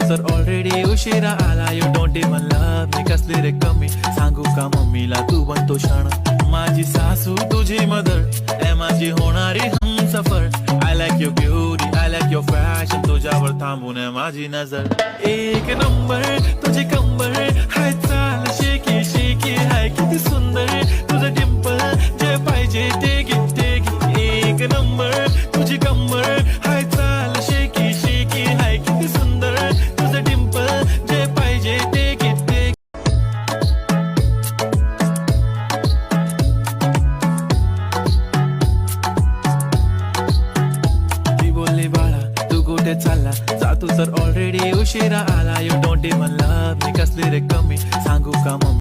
तर ऑलरेडी उशिरा आला. You don't even love me, कसली रे कमी सांगू का मम्मीला तू बनतो क्षण. माझी सासू तुझी मदर ए माझी होणारी Humsafar. I like your beauty, I like your fashion, तुझ्यावर थांबून आहे माझी नजर. एक नंबर तुझी कंबर हाय, चाल शेकी शेकी हाय, किती सुंदर तुझं डिंपल, जे पाहिजे ते घे ते घे. एक नंबर तुझी कंबर हाय, चाल शेकी शेकी हाय, किती सुंदर तुझं डिंपल, जे पाहिजे ते घे ते घे. ती बोलली बाळा तू कुठे चालला, जातो तर ऑलरेडी उशिरा आला. You don't even love me, कसली रे कमी सांगू का मम्मी.